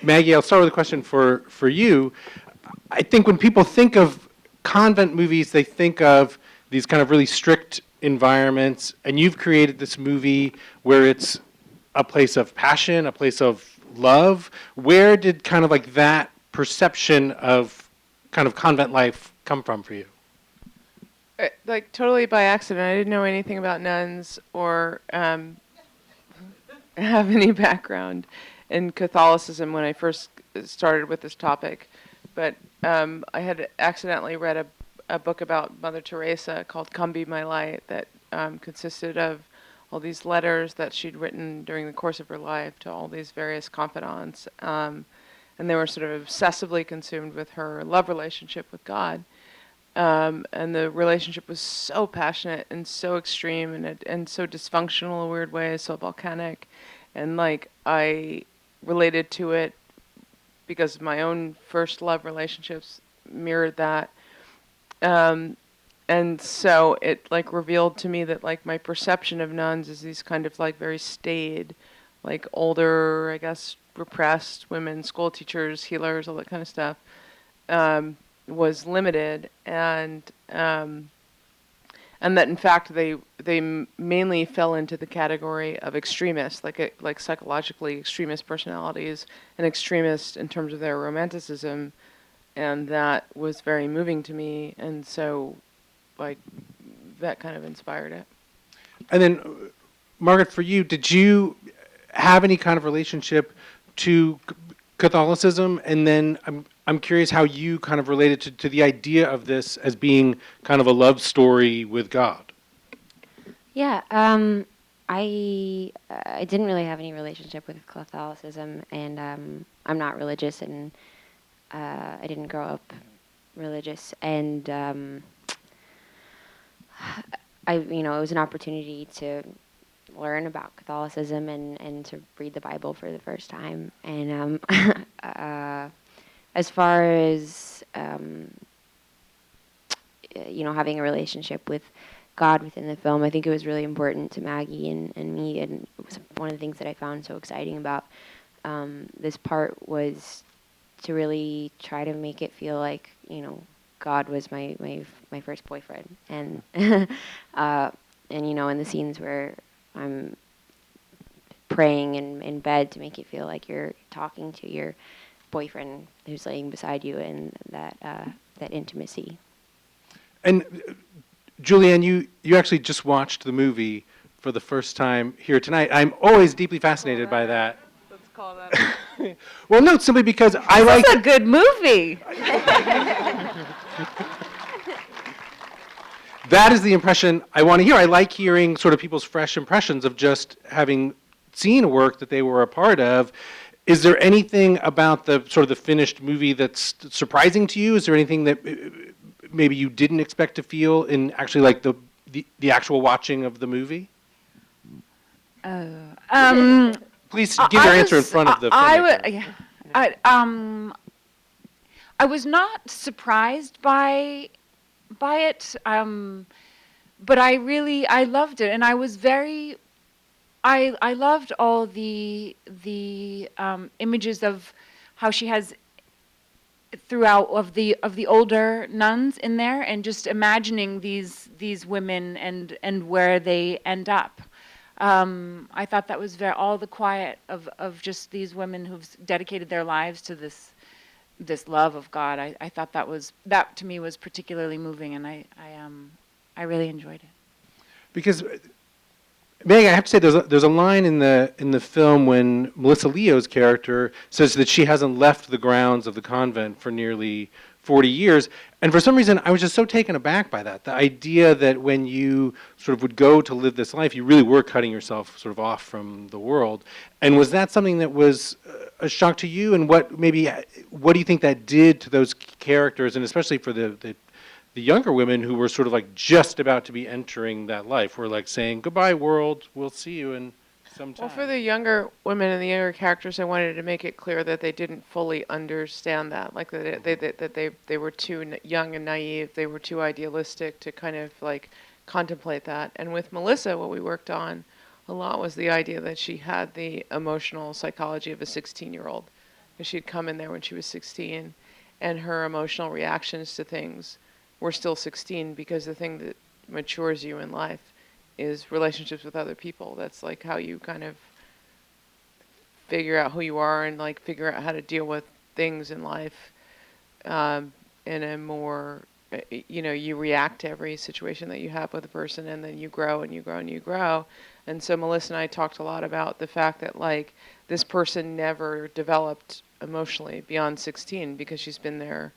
Maggie, I'll start with a question for you. I think when people think of convent movies, they think of these kind of really strict environments, and you've created this movie where it's a place of passion, a place of love. Where did kind of like that perception of kind of convent life come from for you? Like totally by accident. I didn't know anything about nuns or have any background in Catholicism when I first started with this topic. But I had accidentally read a book about Mother Teresa called Come Be My Light that consisted of all these letters that she'd written during the course of her life to all these various confidants. And they were sort of obsessively consumed with her love relationship with God. And the relationship was so passionate and so extreme and so dysfunctional in a weird way, so volcanic. And like I related to it because my own first love relationships mirrored that. And so it like revealed to me that like my perception of nuns is these kind of like very staid, like older, I guess, repressed women, school teachers, healers, all that kind of stuff, was limited, and that in fact they mainly fell into the category of extremists, like psychologically extremist personalities, and extremist in terms of their romanticism, and that was very moving to me, and so like that kind of inspired it. And then, Margaret, for you, did you have any kind of relationship to Catholicism? And then I'm curious how you kind of related to the idea of this as being kind of a love story with God. Yeah, I didn't really have any relationship with Catholicism, and I'm not religious, and I didn't grow up religious, and it was an opportunity to learn about Catholicism and to read the Bible for the first time. And as far as having a relationship with God within the film, I think it was really important to Maggie and me, and it was one of the things that I found so exciting about this part was to really try to make it feel like God was my first boyfriend, and in the scenes where I'm praying in bed, to make it feel like you're talking to your boyfriend who's laying beside you, and that intimacy. And Julianne, you actually just watched the movie for the first time here tonight. I'm always deeply fascinated by that. Let's call that. Well, no, simply because I like. It's a good movie. That is the impression I want to hear. I like hearing sort of people's fresh impressions of just having seen a work that they were a part of. Is there anything about the sort of the finished movie that's surprising to you? Is there anything that maybe you didn't expect to feel in actually like the actual watching of the movie? Please give your answer in front of the filmmaker. I was not surprised by it, but I loved it, and I was very. I loved all the images of how she has throughout of the older nuns in there, and just imagining these women and where they end up. I thought that was all the quiet of just these women who've dedicated their lives to this love of God. I thought that to me was particularly moving, and I really enjoyed it. Because Meg, I have to say, there's a line in the film when Melissa Leo's character says that she hasn't left the grounds of the convent for nearly 40 years, and for some reason I was just so taken aback by that. The idea that when you sort of would go to live this life, you really were cutting yourself sort of off from the world. And was that something that was a shock to you? And what do you think that did to those characters, and especially for the younger women who were sort of like just about to be entering that life, were like saying, "Goodbye, world. We'll see you in some time." Well, for the younger women and the younger characters, I wanted to make it clear that they didn't fully understand that, like that they were too young and naive. They were too idealistic to kind of like contemplate that. And with Melissa, what we worked on a lot was the idea that she had the emotional psychology of a 16-year-old. because she'd come in there when she was 16, and her emotional reactions to things were still 16, because the thing that matures you in life is relationships with other people. That's like how you kind of figure out who you are and like figure out how to deal with things in life in a more, you react to every situation that you have with a person, and then you grow and you grow and you grow. And so Melissa and I talked a lot about the fact that like this person never developed emotionally beyond 16, because she's been there,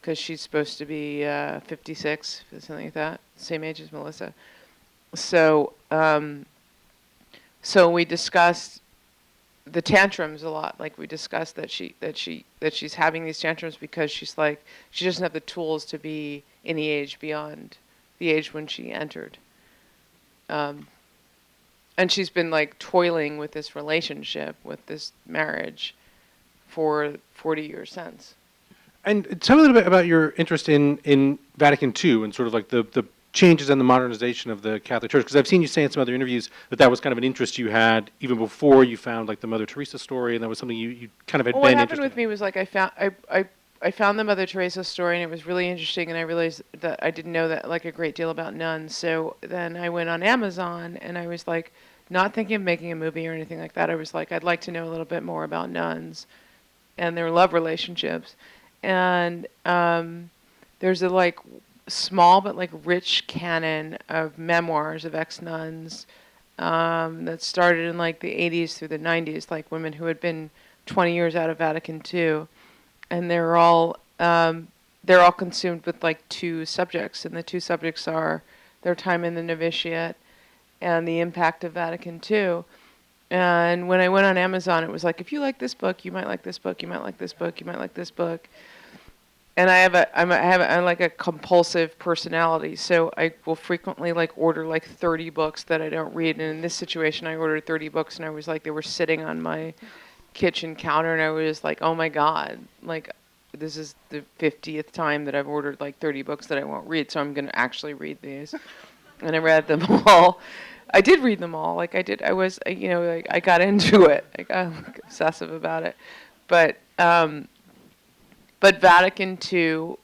because she's supposed to be 56, something like that, same age as Melissa. So so we discussed the tantrums a lot. Like we discussed that she's having these tantrums because she's like, she doesn't have the tools to be any age beyond the age when she entered. And she's been like toiling with this relationship, with this marriage, for 40 years since. And tell me a little bit about your interest in Vatican II and sort of like the changes and the modernization of the Catholic Church, because I've seen you say in some other interviews that was kind of an interest you had even before you found like the Mother Teresa story, and that was something you kind of had Well, been what happened interested with me was like I found the Mother Teresa story, and it was really interesting, and I realized that I didn't know that like a great deal about nuns. So then I went on Amazon, and I was like, not thinking of making a movie or anything like that. I was like, I'd like to know a little bit more about nuns and their love relationships. And there's a like small but like rich canon of memoirs of ex-nuns that started in like the 80s through the 90s, like women who had been 20 years out of Vatican II, and they're all consumed with like two subjects, and the two subjects are their time in the novitiate and the impact of Vatican II. And when I went on Amazon, it was like, if you like this book, you might like this book, you might like this book, you might like this book. And I'm like a compulsive personality, so I will frequently like order like 30 books that I don't read. And in this situation, I ordered 30 books, and I was like, they were sitting on my kitchen counter, and I was like, oh my God, like this is the 50th time that I've ordered like 30 books that I won't read, so I'm going to actually read these. And I read them all. I did read them all. Like I was, like I got into it. I got like, obsessive about it. But Vatican II,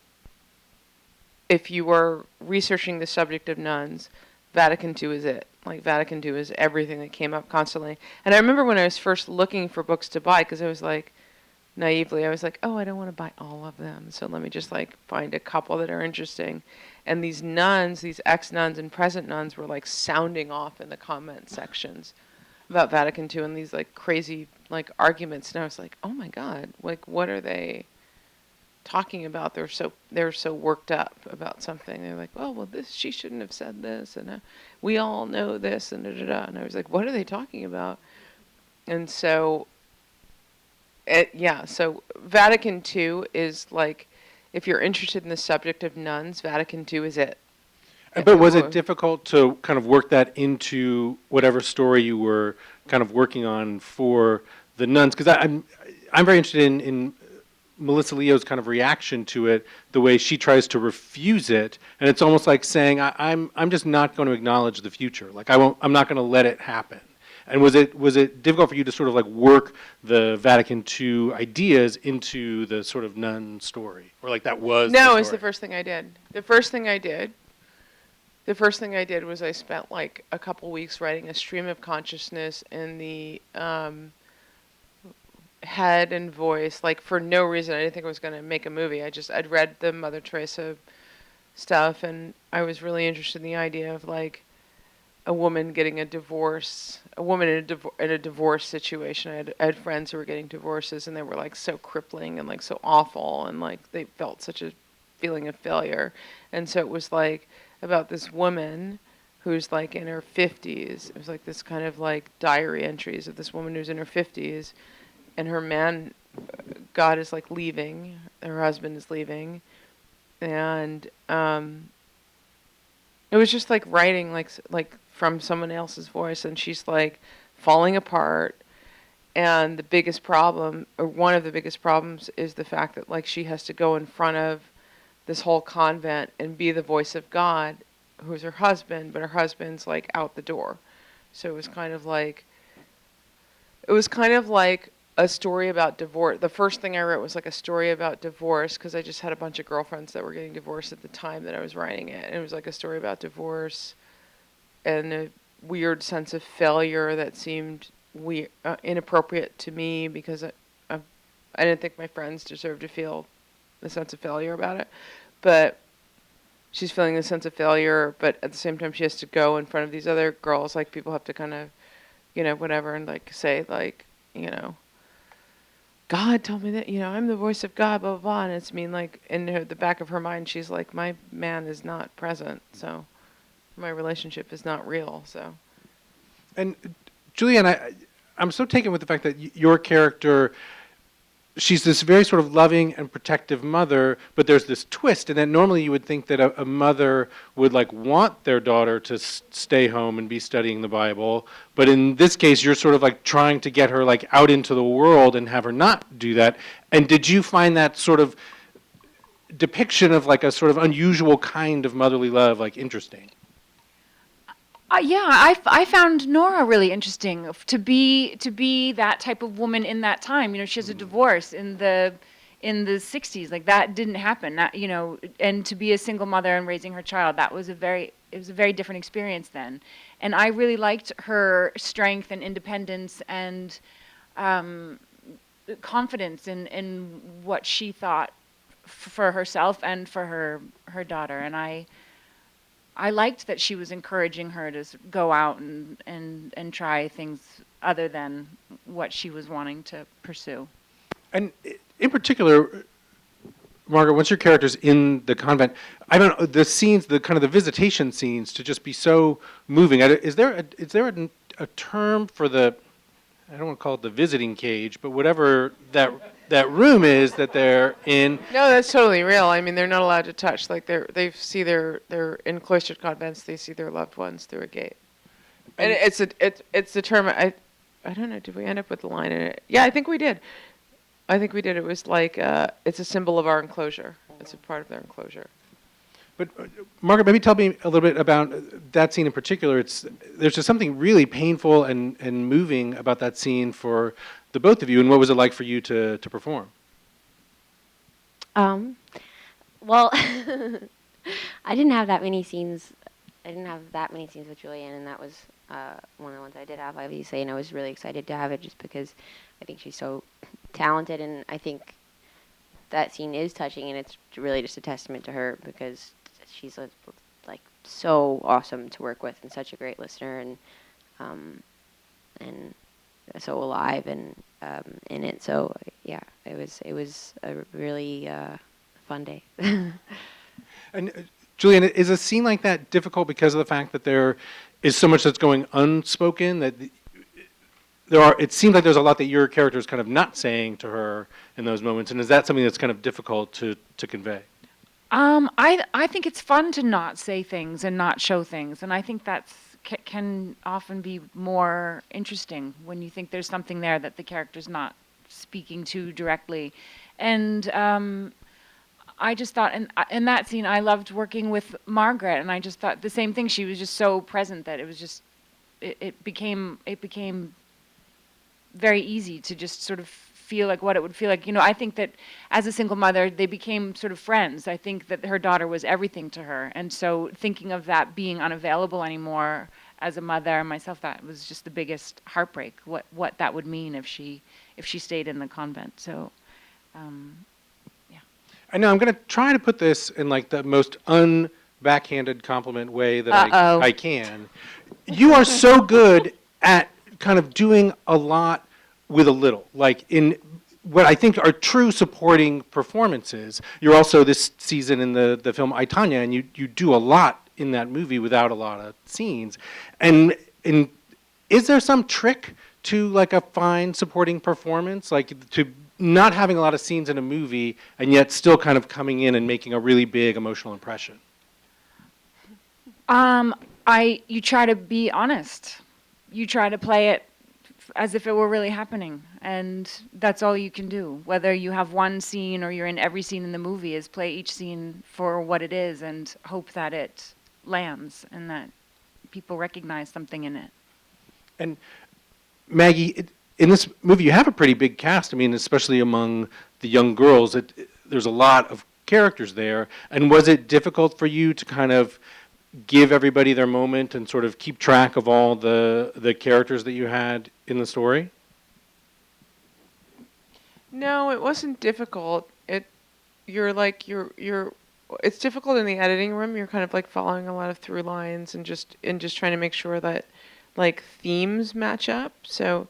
if you were researching the subject of nuns, Vatican II is it. Like Vatican II is everything that came up constantly. And I remember when I was first looking for books to buy, because I was like, naively, I was like, oh, I don't want to buy all of them, so let me just like find a couple that are interesting. And these nuns, these ex-nuns and present nuns, were like sounding off in the comment sections about Vatican II and these like crazy like arguments. And I was like, oh my God, like what are they talking about? They're so worked up about something. They're like, well, this, she shouldn't have said this, and we all know this, and da da da. And I was like, what are they talking about? And so so Vatican II is like, if you're interested in the subject of nuns, Vatican II is it. But was it difficult to kind of work that into whatever story you were kind of working on for the nuns? Because I'm very interested in Melissa Leo's kind of reaction to it, the way she tries to refuse it, and it's almost like saying, I'm just not going to acknowledge the future. Like I'm not going to let it happen. And was it difficult for you to sort of like work the Vatican II ideas into the sort of nun story, or like that was? No, it's the first thing I did. The first thing I did was I spent like a couple weeks writing a stream of consciousness in the head and voice, like for no reason. I didn't think I was going to make a movie. I'd read the Mother Teresa stuff, and I was really interested in the idea of like a woman getting a divorce, a woman in a divorce situation. I had friends who were getting divorces, and they were like so crippling and like so awful, and like they felt such a feeling of failure. And so it was like about this woman who's like in her 50s. It was like this kind of like diary entries of this woman who's in her 50s, and her man, God, is like leaving. Her husband is leaving, and it was just like writing like from someone else's voice, and she's like falling apart. And the biggest problem, or one of the biggest problems, is the fact that like she has to go in front of this whole convent and be the voice of God, who's her husband, but her husband's like out the door. So it was kind of like a story about divorce. The first thing I wrote was like a story about divorce because I just had a bunch of girlfriends that were getting divorced at the time that I was writing it. And it was like a story about divorce and a weird sense of failure that seemed inappropriate to me because I didn't think my friends deserved to feel the sense of failure about it. But she's feeling the sense of failure, but at the same time she has to go in front of these other girls. Like people have to kind of, whatever, and like say like, God told me that, I'm the voice of God, blah, blah, blah. And it's like in the back of her mind, she's like, my man is not present. So my relationship is not real. So. And Julianne, I'm so taken with the fact that your character, she's this very sort of loving and protective mother, but there's this twist, and then normally you would think that a mother would like want their daughter to stay home and be studying the Bible, but in this case you're sort of like trying to get her like out into the world and have her not do that. And did you find that sort of depiction of like a sort of unusual kind of motherly love like interesting? Yeah, I found Nora really interesting to be that type of woman in that time. She has a divorce in the 60s. Like that didn't happen. And to be a single mother and raising her child, it was a very different experience then. And I really liked her strength and independence and confidence in what she thought for herself and for her daughter. And I liked that she was encouraging her to go out and try things other than what she was wanting to pursue. And in particular, Margaret, once your character's in the convent, I don't know, the scenes, the kind of the visitation scenes to just be so moving. Is there a term for the, I don't want to call it the visiting cage, but whatever that room is that they're in? No, that's totally real. I mean, they're not allowed to touch. Like they're in cloistered convents. They see their loved ones through a gate. And it's the term. I don't know. Did we end up with the line in it? Yeah, I think we did. It was like it's a symbol of our enclosure. It's a part of their enclosure. But Margaret, maybe tell me a little bit about that scene in particular. There's just something really painful and moving about that scene for the both of you. And what was it like for you to perform? Well, I didn't have that many scenes. I didn't have that many scenes with Julianne, and that was one of the ones I did have, obviously. And I was really excited to have it just because I think she's so talented, and I think that scene is touching, and it's really just a testament to her because she's like so awesome to work with and such a great listener and so alive and in it. So yeah, it was a really fun day. And Julianne, is a scene like that difficult because of the fact that there is so much that's going unspoken, that it seems like there's a lot that your character is kind of not saying to her in those moments, and is that something that's kind of difficult to convey? I think it's fun to not say things and not show things, and I think that's can often be more interesting when you think there's something there that the character's not speaking to directly. And I just thought, in that scene, I loved working with Margaret, and I just thought the same thing. She was just so present that it was just, it became very easy to just sort of feel like what it would feel like. I think that as a single mother, they became sort of friends. I think that her daughter was everything to her. And so thinking of that being unavailable anymore as a mother and myself, that was just the biggest heartbreak, what that would mean if she stayed in the convent. So, yeah. I know, I'm going to try to put this in like the most unbackhanded compliment way that I can. You are so good at kind of doing a lot with a little, like in what I think are true supporting performances. You're also this season in the film I, Tonya, and you do a lot in that movie without a lot of scenes. And is there some trick to like a fine supporting performance, like to not having a lot of scenes in a movie and yet still kind of coming in and making a really big emotional impression? You try to be honest. You try to play it as if it were really happening, and that's all you can do. Whether you have one scene or you're in every scene in the movie, is play each scene for what it is and hope that it lands and that people recognize something in it. And Maggie, in this movie, you have a pretty big cast. I mean, especially among the young girls, there's a lot of characters there. And was it difficult for you to kind of give everybody their moment and sort of keep track of all the characters that you had in the story? No, it wasn't difficult. It's difficult in the editing room. You're kind of like following a lot of through lines and just trying to make sure that like themes match up. So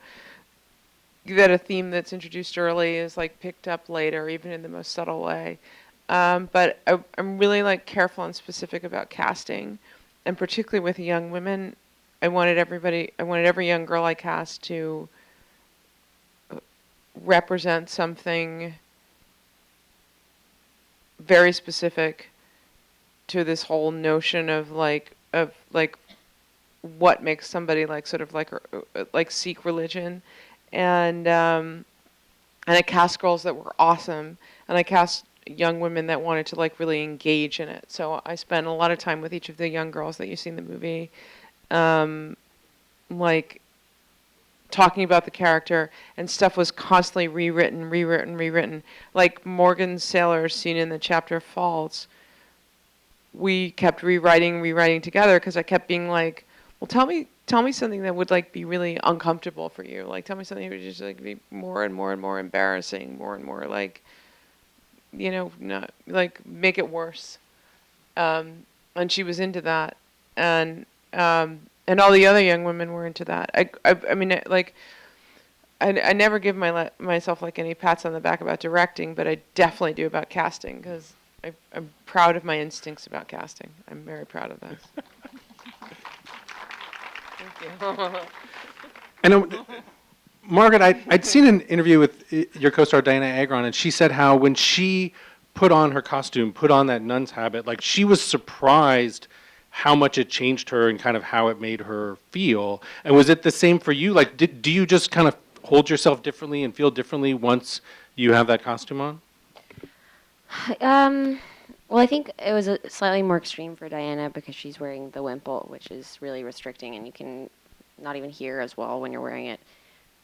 that a theme that's introduced early is like picked up later, even in the most subtle way. But I'm really like careful and specific about casting, and particularly with young women. I wanted every young girl I cast to represent something very specific to this whole notion of what makes somebody like sort of like seek religion, and I cast girls that were awesome, and I cast young women that wanted to like really engage in it. So I spent a lot of time with each of the young girls that you see in the movie, like talking about the character, and stuff was constantly rewritten. Like Morgan's sailor scene in the chapter Falls, we kept rewriting together because I kept being like, well, tell me something that would like be really uncomfortable for you. Like tell me something that would just like be more and more embarrassing, more and more like, not like make it worse. And she was into that, and all the other young women were into that. I mean, like, I never give myself like any pats on the back about directing, but I definitely do about casting because I'm proud of my instincts about casting. I'm very proud of that. Thank you. And Margaret, I'd seen an interview with your co-star Diana Agron, and she said how when she put on her costume, put on that nun's habit, like she was surprised how much it changed her and kind of how it made her feel. And was it the same for you? Like, do you just kind of hold yourself differently and feel differently once you have that costume on? Well, I think it was slightly more extreme for Diana because she's wearing the wimple, which is really restricting, and you can not even hear as well when you're wearing it.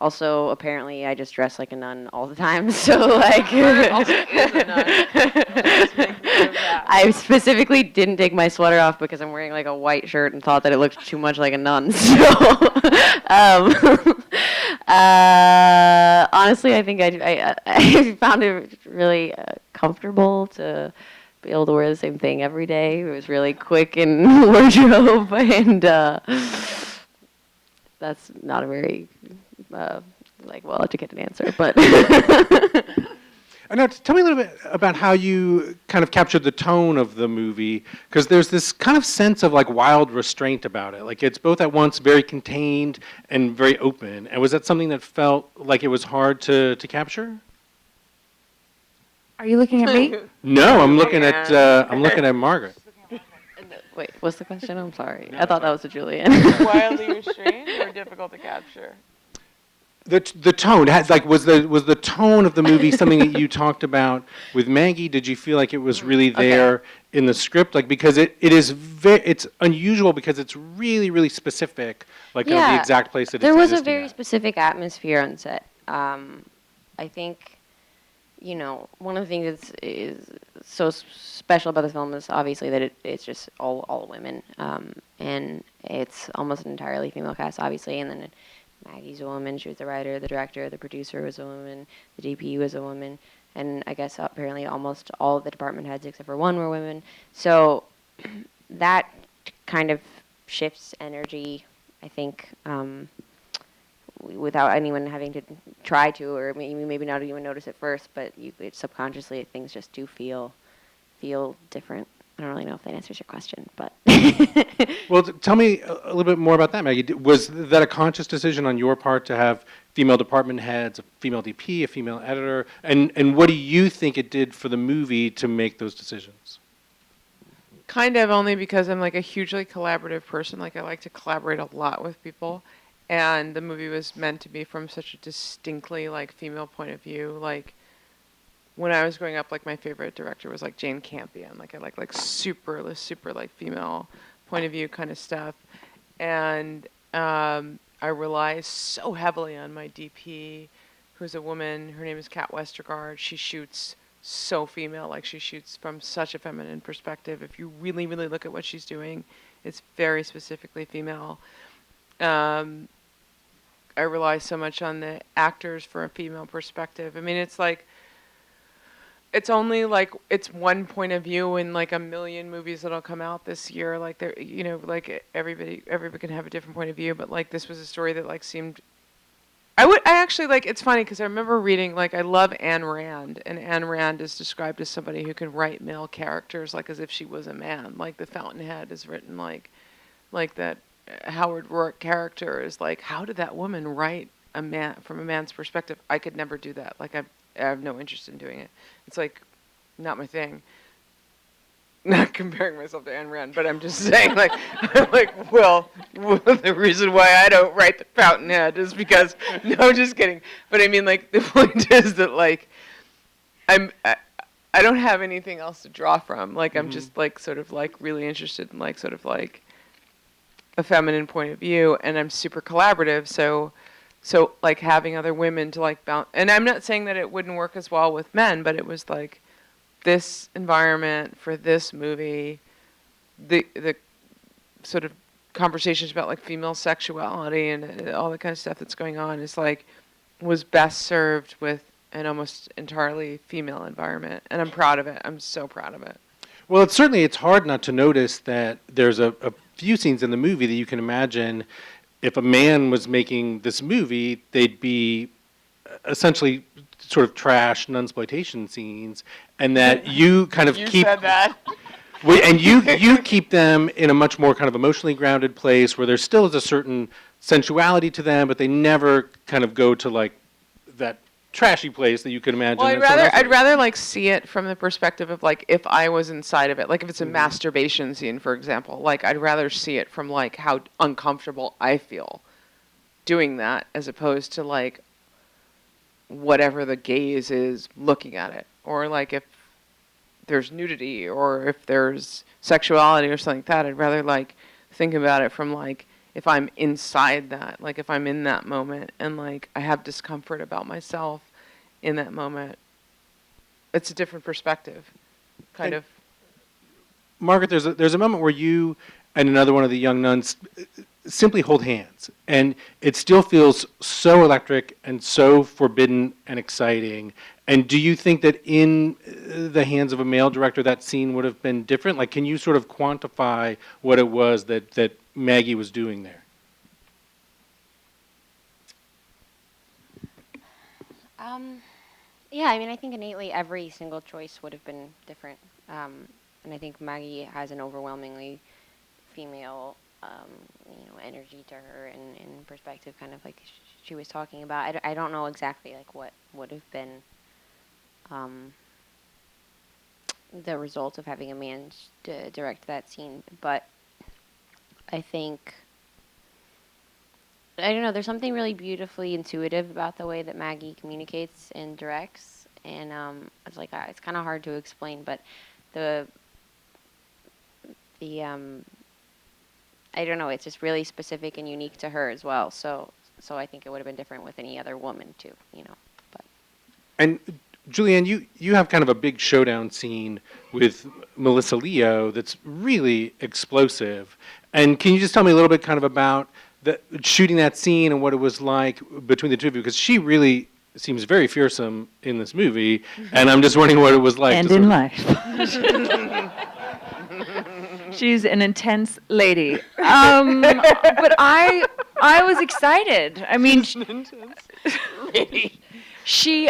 Also, apparently, I just dress like a nun all the time, so like. Also is a nun. Just make note of that. I specifically didn't take my sweater off because I'm wearing like a white shirt and thought that it looked too much like a nun. So, honestly, I think I found it really comfortable to be able to wear the same thing every day. It was really quick in wardrobe, and that's not a very well-educated answer, but. Now, tell me a little bit about how you kind of captured the tone of the movie, because there's this kind of sense of like wild restraint about it. Like it's both at once very contained and very open. And was that something that felt like it was hard to capture? Are you looking at me? No, I'm looking at Margaret. Wait, what's the question? I'm sorry. I thought that was a Julian. Wildly restrained or difficult to capture? The tone was the tone of the movie something that you talked about with Maggie? Did you feel like it was really there in the script? Like because it's unusual because it's really specific, like kind of the exact place that there it's was a existing very at. specific atmosphere on set. I think, one of the things that is so special about this film is obviously that it's just all women, and it's almost an entirely female cast, obviously, and then Maggie's a woman. She was the writer, the director, the producer was a woman, the DP was a woman, and I guess apparently almost all of the department heads except for one were women. So that kind of shifts energy, I think, without anyone having to try to, or maybe not even notice it first, but subconsciously things just do feel different. I don't really know if that answers your question, but. Well, tell me a little bit more about that, Maggie. Was that a conscious decision on your part to have female department heads, a female DP, a female editor, and what do you think it did for the movie to make those decisions? Kind of only because I'm like a hugely collaborative person. Like I like to collaborate a lot with people, and the movie was meant to be from such a distinctly like female point of view. Like when I was growing up, like my favorite director was like Jane Campion. Like I like super like female point of view kind of stuff, and I rely so heavily on my DP, who's a woman. Her name is Kat Westergaard. She shoots so female, like she shoots from such a feminine perspective. If you really, really look at what she's doing, it's very specifically female. I rely so much on the actors for a female perspective. I mean, it's like, it's only like, it's one point of view in like a million movies that'll come out this year. Like there, you know, like everybody can have a different point of view, but like this was a story that like seemed, I actually like, it's funny because I remember reading, like I love Ayn Rand, and Ayn Rand is described as somebody who can write male characters like as if she was a man. Like The Fountainhead is written like that Howard Rourke character is like, how did that woman write a man from a man's perspective? I could never do that. Like I have no interest in doing it. It's like not my thing. Not comparing myself to Ayn Rand, but I'm just saying, like, I'm like, well, the reason why I don't write The Fountainhead is because, no, just kidding. But I mean, like, the point is that, like, I don't have anything else to draw from. Like, I'm just, like, sort of, like, really interested in, like, sort of, like, a feminine point of view, and I'm super collaborative, so like having other women to like bounce, and I'm not saying that it wouldn't work as well with men, but it was like this environment for this movie, the sort of conversations about like female sexuality and all the kind of stuff that's going on is like was best served with an almost entirely female environment, and I'm proud of it. I'm so proud of it. Well, it's hard not to notice that there's a few scenes in the movie that you can imagine if a man was making this movie, they'd be essentially sort of trash nunsploitation scenes, and that you kind of You keep said that. and you keep them in a much more kind of emotionally grounded place where there still is a certain sensuality to them, but they never kind of go to like that trashy place that you could imagine. Well, that I'd rather like see it from the perspective of like if I was inside of it, like if it's a masturbation scene, for example, like I'd rather see it from like how uncomfortable I feel doing that as opposed to like whatever the gaze is looking at it, or like if there's nudity or if there's sexuality or something like that. I'd rather like think about it from like if I'm inside that, like if I'm in that moment and like I have discomfort about myself in that moment, it's a different perspective, kind of. Margaret, there's a moment where you and another one of the young nuns simply hold hands, and it still feels so electric and so forbidden and exciting. And do you think that in the hands of a male director that scene would have been different? Like, can you sort of quantify what it was that Maggie was doing there? Yeah, I mean, I think innately every single choice would have been different. And I think Maggie has an overwhelmingly female, energy to her and perspective, kind of like she was talking about. I don't know exactly like what would have been the result of having a man direct that scene, but I think, I don't know, there's something really beautifully intuitive about the way that Maggie communicates and directs, and it's like it's kind of hard to explain, but the I don't know, it's just really specific and unique to her as well. So I think it would have been different with any other woman too, But And Julianne, you have kind of a big showdown scene with Melissa Leo that's really explosive. And can you just tell me a little bit kind of about shooting that scene and what it was like between the two of you? Because she really seems very fearsome in this movie, and I'm just wondering what it was like. And in life. She's an intense lady. But I was excited. I mean,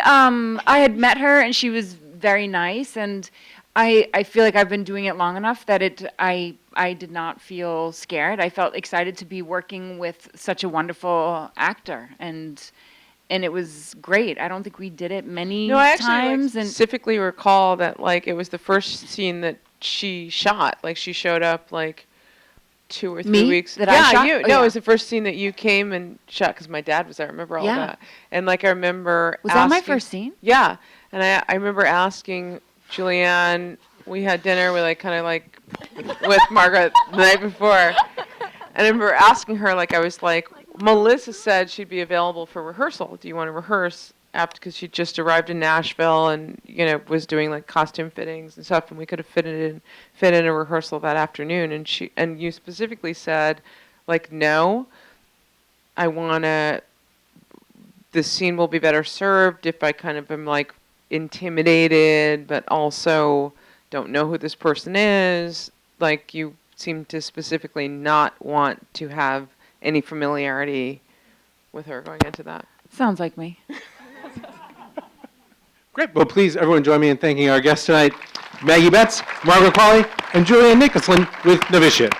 I had met her and she was very nice, and I feel like I've been doing it long enough that I did not feel scared. I felt excited to be working with such a wonderful actor, and it was great. I don't think we did it many No, I actually times. like, specifically recall that like it was the first scene that she shot. Like she showed up like 2 or 3 Me? weeks. That I shot? You. Oh, No, yeah. it was the first scene that you came and shot because my dad was there. I remember all Yeah. that. And like I remember Was that my asking- first scene? Yeah, and I remember asking Julianne. We had dinner with like kind of like with Margaret the night before, and I remember asking her like I was like, Melissa said she'd be available for rehearsal. Do you want to rehearse? After, because she just arrived in Nashville and was doing like costume fittings and stuff, and we could have fit in a rehearsal that afternoon. And you specifically said, like, no, I wanna. The scene will be better served if I kind of am like intimidated, but also don't know who this person is. Like, you seem to specifically not want to have any familiarity with her going into that. Sounds like me. Great. Well, please, everyone join me in thanking our guests tonight, Maggie Betts, Margaret Qualley, and Julianne Nicholson with Novitiate.